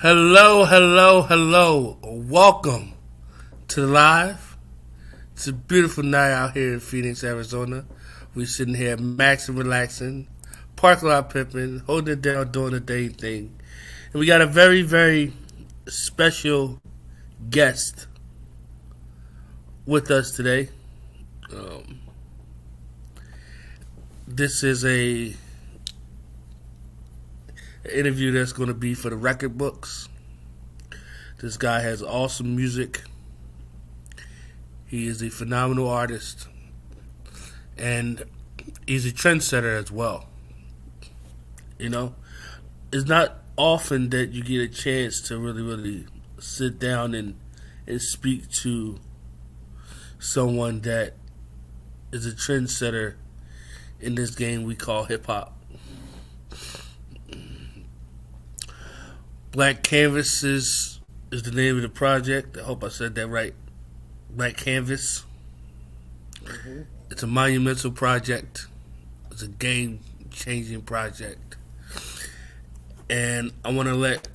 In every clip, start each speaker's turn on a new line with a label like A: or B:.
A: Hello, hello, hello. Welcome to the live. It's a beautiful night out here in Phoenix, Arizona. We're sitting here maxing, relaxing, parking lot pimping, holding it down, doing the dang thing. And we got a very, very special guest with us today. This is a interview that's going to be for the record books. This guy has awesome music. He is a phenomenal artist, and he's a trendsetter as well. You know, it's not often that you get a chance to really sit down and speak to someone that is a trendsetter in this game we call hip-hop. Black Canvases is the name of the project. I hope I said that right. Black Canvas. Mm-hmm. It's a monumental project. It's a game-changing project. And I want to let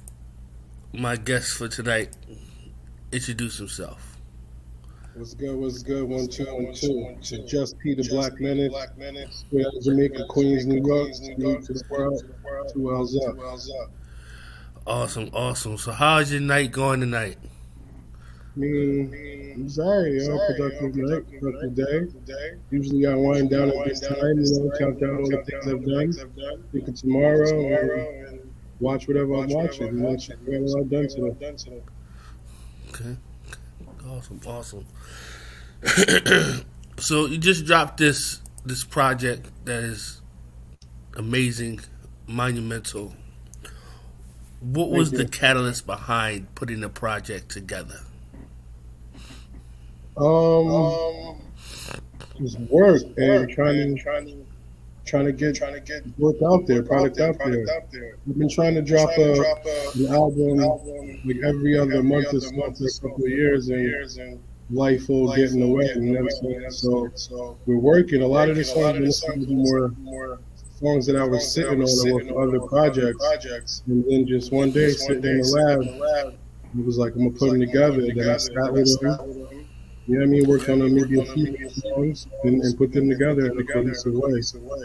A: my guest for tonight introduce himself.
B: What's good? 1, 2, 1, 2. Jus-P, the Black Menace. Straight out of Jamaica, Queens, New York. To the world. 2 L's up.
A: Awesome. So how's your night going tonight?
B: I'm sorry, productive night, productive day. Usually I wind down at this time, count down all the things I've done. Think of tomorrow and watch whatever I'm watching. What I've done today.
A: Okay. Awesome. So you just dropped this project that is amazing, monumental. What was the catalyst behind putting the project together?
B: Just work and trying to get work out there, product out there. We've been trying to drop an album like every other month or couple of years, and life will get in the way. You know what I'm saying? So we're working. A lot of the songs are more songs that I was sitting on for other projects, and then just one day sitting in the lab, it was like, I'm gonna put them together. Then I sat with them, you know what I mean, worked on maybe a few songs and put them together in a cohesive way.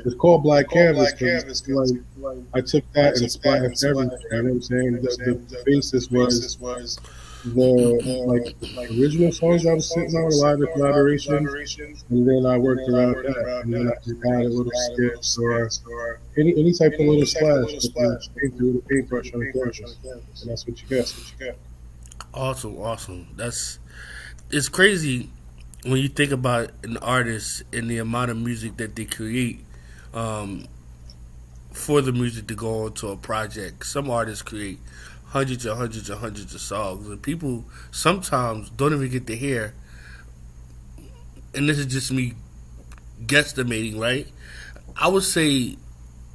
B: It's called Black Canvas because like, I took that and splattered everything. You know what I'm saying? The basis was the original songs I was sitting on, a lot of the collaborations, and then I worked around that, and then I just added little skits or any type of little splash, paint through the paintbrush on the canvas, and that's what you get.
A: Awesome. It's crazy when you think about an artist and the amount of music that they create for the music to go onto a project. Some artists create hundreds of songs, and people sometimes don't even get to hear, and this is just me guesstimating, right? I would say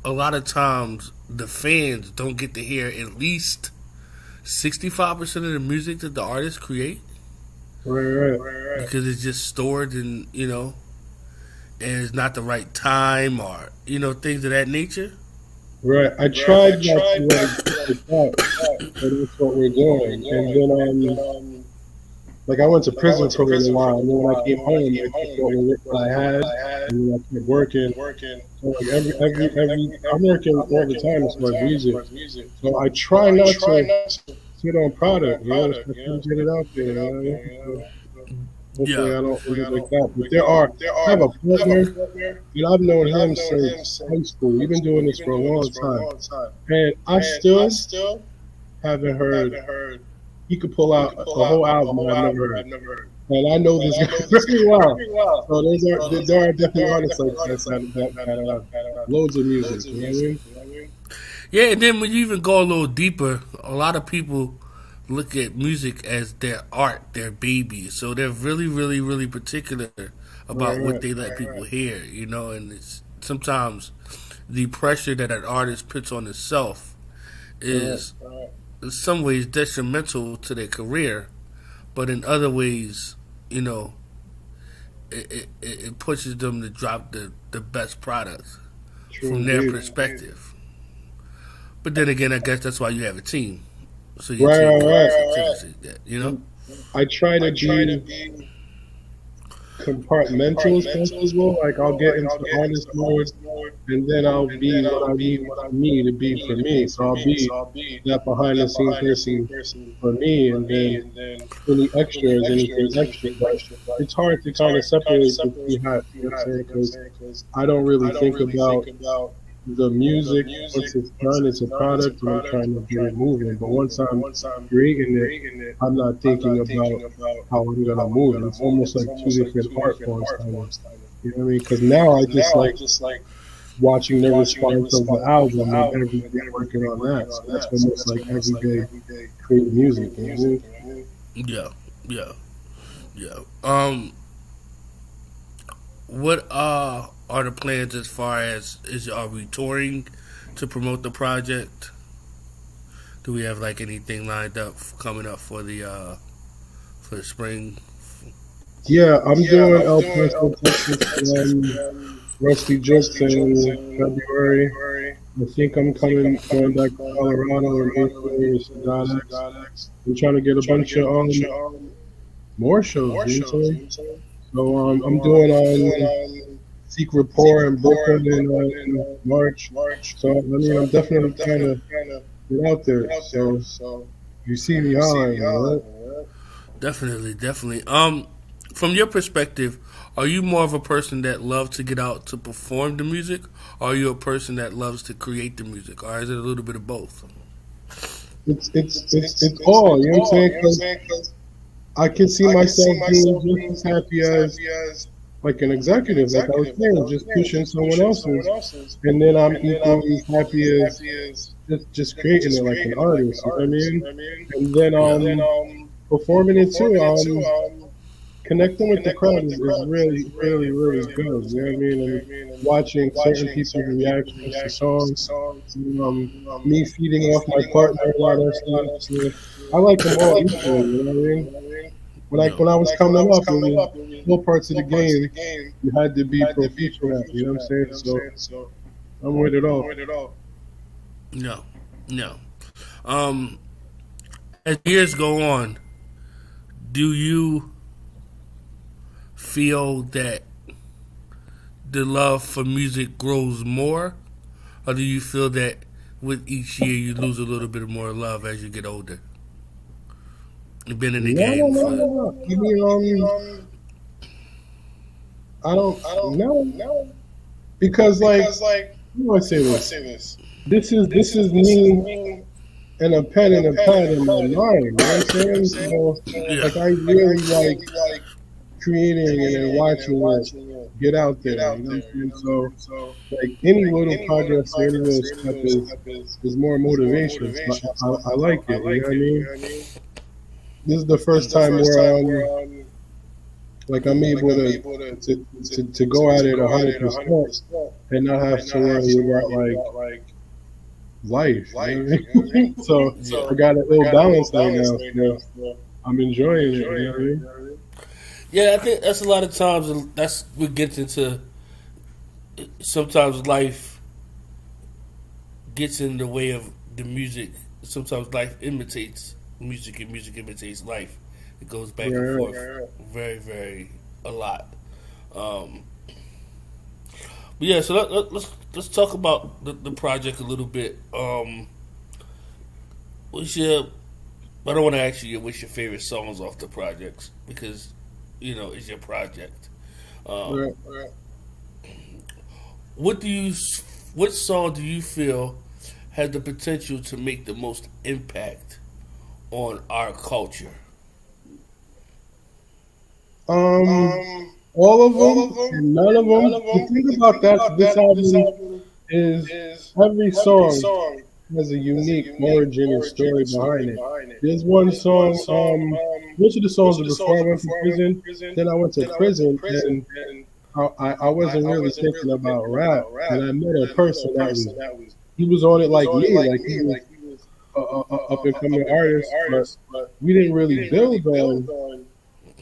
A: a lot of times the fans don't get to hear at least 65% of the music that the artists create.
B: Right.
A: Because it's just stored and and it's not the right time or things of that nature.
B: Right. I tried not to but that's what we're doing. And then I went to prison for a little while, and then when I came home, I took what I had, and then I kept working. So I'm working all the time as far as music. So I try not to sit on product, just get it out there. Hopefully I don't do it like that. But I have a partner, and I've known him since high school. We've been doing this for a long time. And I still haven't heard. He could pull out a whole album that I've never heard. And I know this guy very well. So there are definitely artists like that loads of music. You know what I mean?
A: Yeah, and then when you even go a little deeper, a lot of people look at music as their art, their baby. So they're really, really, really particular about what
B: Right,
A: they let people hear, you know, and it's sometimes the pressure that an artist puts on itself
B: right,
A: is in some ways detrimental to their career, but in other ways, you know, it pushes them to drop the best products
B: true
A: from their
B: indeed.
A: perspective. But then again, I guess that's why you have a team. So your
B: Right,
A: team
B: right,
A: can
B: right.
A: facilitate that, you know?
B: And I try to be compartmental as possible. Like I'll get into artist mode, and then I'll be what I need me to be for me. So I'll be that behind the scene person for me, and then any extra is anything extra. But it's hard to kind of separate the two hats. You know what I'm saying? Because I don't really think about the music. Once it's done, it's a product, and I'm trying to get it moving. But once I'm creating it, I'm not thinking about how I'm gonna move it. It's almost like two different art forms, kind of. You know what I mean? Because now I just like watching the response of the album and every day working on that. So that's almost like every day creating music. You know what I mean?
A: Yeah, yeah, yeah. What are the plans as far as are we touring to promote the project? Do we have like anything lined up coming up for the spring?
B: Yeah, I'm doing El Paso, Texas, Rusty Jokes in February. I think I'm going back to Colorado in April with God X. I'm trying to get a bunch of more shows. You know what I'm saying? So I'm doing Seek Rapport in Brooklyn in March. So I mean, I'm definitely trying to get out there. So you see me hollering, right?
A: Definitely, definitely. From your perspective, are you more of a person that loves to get out to perform the music, or are you a person that loves to create the music, or is it a little bit of both?
B: It's all. You know what I'm saying? 'Cause I can see myself being just as happy as like an executive, like I was saying, just pushing someone else's, and then I'm equally as happy as just creating it like an artist. You know what I mean? And then
A: Yeah,
B: performing it too. Connecting with the crowd is really, really, really good. You know what I mean? And watching certain people's reactions to songs, me feeding off my partner and all that stuff. So I like them all equally. You know what I mean?
A: yeah,
B: When I was coming up, it was all parts of the game. You had to be proficient at. You know what I'm saying? So I'm with it all.
A: no, no. Um, as years go on, do you feel that the love for music grows more, or do you feel that with each year you lose a little bit more love as you get older? You've been in the
B: No, no,
A: game
B: no,
A: for.
B: no, no. I mean, I don't know because like, how do I say this? This is me and a pen and a pad in my mind. You know what I'm saying? So
A: Yeah,
B: like, I really like creating and then watching it get out there. You know what I'm saying? So like any little progress or any little step is more motivation. So I like it. You know what I mean? This is the first time where like I'm able to go at it 100% and not have to worry about like life. You know what I mean? So
A: yeah,
B: I got a little balance right now. So I'm enjoying it. You know what I mean?
A: yeah. I think that's a lot of times. That's what gets into. Sometimes life gets in the way of the music. Sometimes life imitates music, and music imitates life. It goes back and
B: Right,
A: forth
B: right.
A: very, very a lot. Um, but yeah, so let's talk about the project a little bit. What's your? I don't want to ask you what's your favorite songs off the projects because you know it's your project. Um,
B: Right.
A: what do you? What song do you feel has the potential to make the most impact on our culture?
B: Um, all of them and none of them. The thing about that this album is every song has a unique origin and story behind it. There's one song, most of the songs are before I went to prison. Then I went to prison, and I wasn't really thinking about rap. And I met a person that he was on it like me, like he was a up and coming artist, but we didn't really build on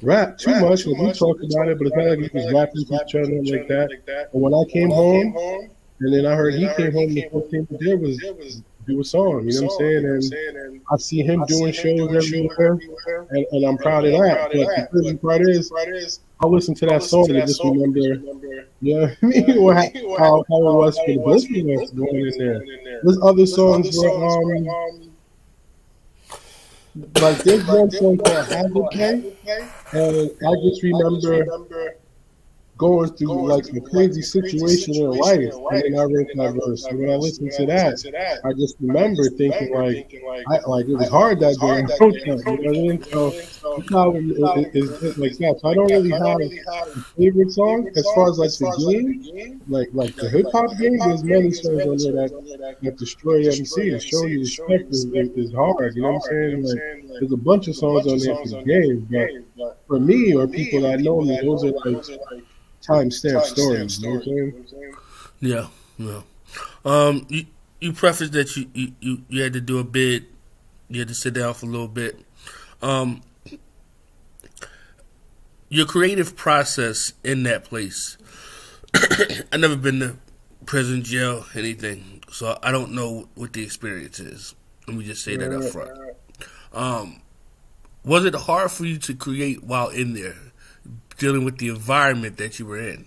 B: rap too much. Like we talked about it, but it's not like he was rapping to each other like that. And when I came home, and then I heard he came home, the first thing he did was do a song. You know what I'm saying? And I see him doing shows everywhere, and I'm proud of that. But the crazy part is, I listen to that song and I just remember, yeah, how it was for the both of us going in there. There's other songs where like there's one song called Habit Play, and I just remember going through like a crazy situation in life, and then I wrote that verse. And when I listened to that, I just remember thinking like, it was hard that day. I wrote that, you know what I mean? So that's how it is like that. So I don't really have a favorite song as far as like the game, like the hip hop game. There's many songs on there that destroy MC and show you respect is hard. You know what I'm saying? Like there's a bunch of songs on there for the game, but for me or people that know me, those are like timestamp stories. You know what I'm saying?
A: Yeah, yeah. You prefaced that you had to do a bid. You had to sit down for a little bit. Your creative process in that place. I've never been to prison, jail, anything, so I don't know what the experience is. Let me just say that up front. Was it hard for you to create while in there, dealing with the environment that you were in?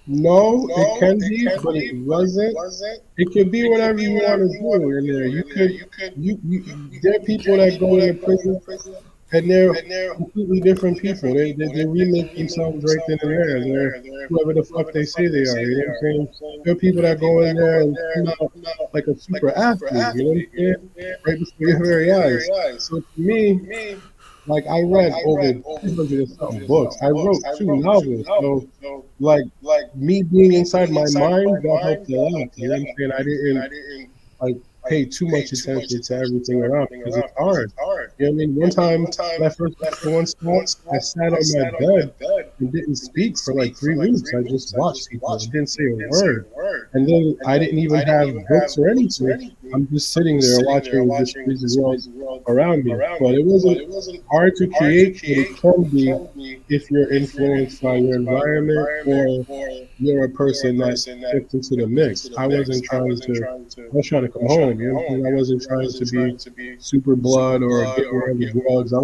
B: No, it can be, but it wasn't. It could be whatever you want to do in there. There are people that go into prison and they're completely different people. They remake themselves right then and there. They're whoever the fuck they say they are. You know what I'm saying? There are people that go in there and come out like a super athlete. You know what I'm saying? Right before your very eyes. So to me, like I read over 200 and something books. I wrote 2 novels. So like me being inside my mind, that helped a lot. You know what I'm saying? I didn't like pay too much attention to everything around because it's hard. You know what I mean? One time, when I first got to one spot, I sat on my bed and didn't speak for like 3 weeks. I just watched people and didn't say a word. And then I didn't even have books or anything. I'm just sitting there watching this crazy world around me. But it wasn't hard to create, but it can be if you're influenced by your environment or you're a person that fits into the mix. I was trying to come home. You know what I mean? I wasn't trying to be super blood or get around the drugs. I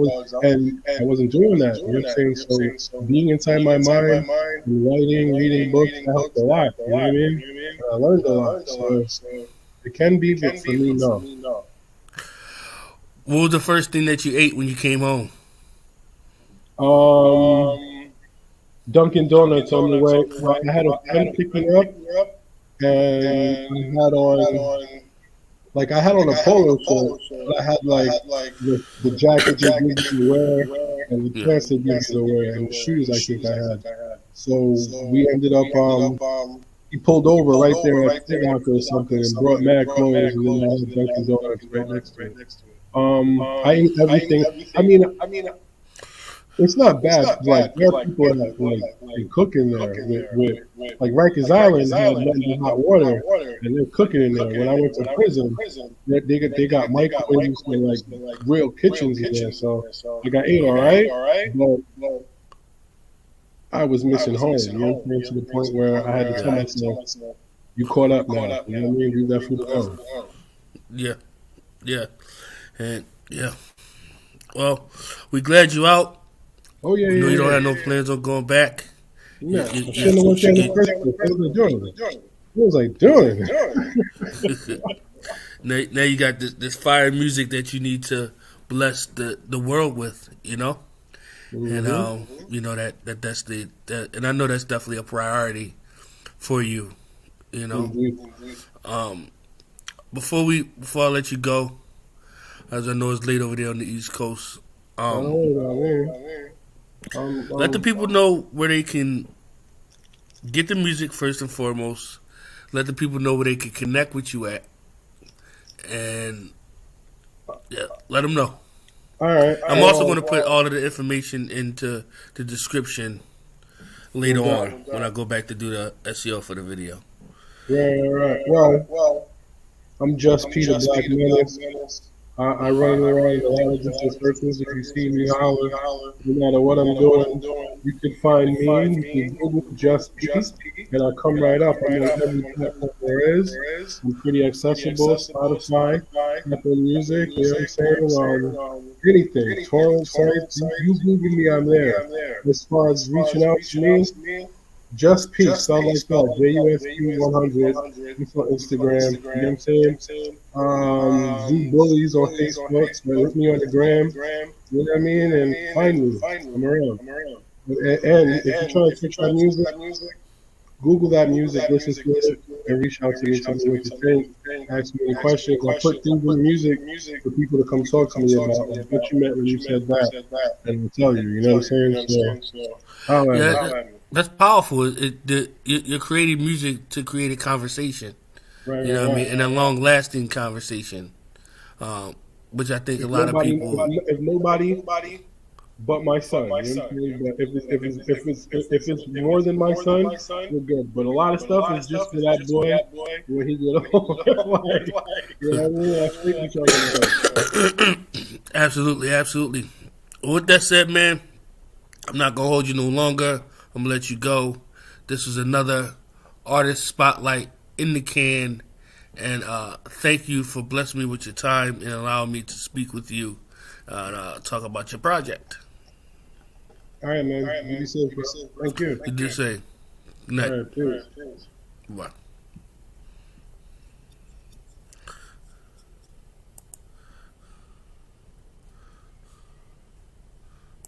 B: wasn't doing that. You know what I'm saying? So being inside my mind and writing, reading books, that helped a lot. You know what I mean? I learned a lot. So it can be, but for me, no.
A: What was the first thing that you ate when you came home?
B: Dunkin' Donuts on the way. I had a friend pick me up, and I had on a polo shirt, but I had like the jacket they give you to wear and the pants they give you to wear and the shoes I think I had. So we ended up he pulled over right there at Foot Locker or something and brought mad clothes, and then I had Dunkin' Donuts right next to it. I ate everything. I mean, it's not bad. Like there are people that like cook in there with like Rikers Island had nothing but hot water, and they're cooking in there. When I went to prison, they got microwaves and like real kitchens in there. So like I ate all right, but I was missing home. You know what I'm saying? To the point where I had to tell myself, "You caught up now." You know what I mean? You left food alone.
A: Yeah, and yeah. Well, we glad you out.
B: Oh yeah,
A: you don't have no plans on going back.
B: Yeah, I shouldn't have went there in the first place. What was I doing?
A: Now you got this fire music that you need to bless the world with, you know, and you know that's and I know that's definitely a priority for you, you know. Before I let you go, as I know it's late over there on the East Coast. Let the people know where they can get the music first and foremost. let the people know where they can connect with you at, and yeah, let them know.
B: All right.
A: I'm also going to put all of the information into the description later on when I go back to do the SEO for the video.
B: Right. Well, I'm Jus-P, the Black Menace. I run around a lot of different circles. If you see me holler, no matter what I'm doing, you can find me. You can Google Jus-P, and I'll come right up. I'm on every platform there is. I'm pretty accessible. Spotify, Apple Music, you know what I'm saying? Anything. Torrent sites, you Google me, I'm there. As far as reaching out to me, Jus-P, spelled like that, Jus-P 100. It's on Instagram, you know what I'm saying? Z Bullies on Facebook, so hit me on the gram, you know what I mean? And find me, I'm around. And if you're trying to check out music, Google that music, listen to it, and reach out to me, tell me what you think, ask me any questions. I put things in music for people to come talk to me about, like what you meant when you said that, and I'll tell you, you know what I'm saying? So,
A: that's powerful. You're creating music to create a conversation.
B: Right,
A: you know what I mean? And a long-lasting conversation, which I think a lot of people.
B: If nobody but my son, you know what I'm saying? But if it's more than my son, we're good. But a lot of stuff is just for that boy when he get old. You know what I mean? I think we're talking about.
A: Absolutely. Well, with that said, man, I'm not gonna hold you no longer. I'm going to let you go. This was another artist spotlight in the can. And thank you for blessing me with your time and allowing me to speak with you and talk about your project.
B: All right, man. You be safe, bro. Thank you.
A: You do say. Good night.
B: All right, peace.
A: Bye.